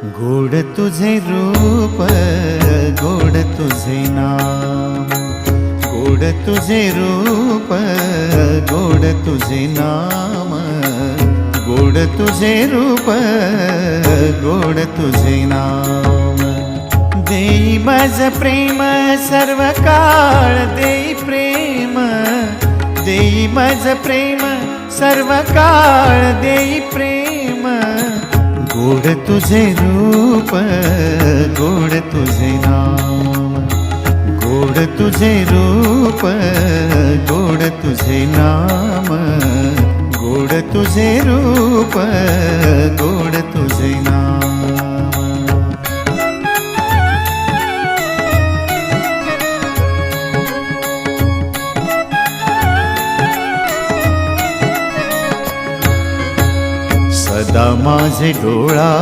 गोड तुझे रूप, गोड तुझे नाम, गोड तुझे रूप, गोड तुझे नाम, गोड तुझे रूप, गोड तुझे नाम। देई माझ प्रेम सर्व काळ, देई प्रेम, देई माझ प्रेम सर्व काळ, देई प्रेम। गोड तुझे रूप, गोड तुझे नाम, गोड तुझे रूप, गोड तुझे नाम, गोड तुझे रूप, गोड तुझे नाम। सदा माझे डोळा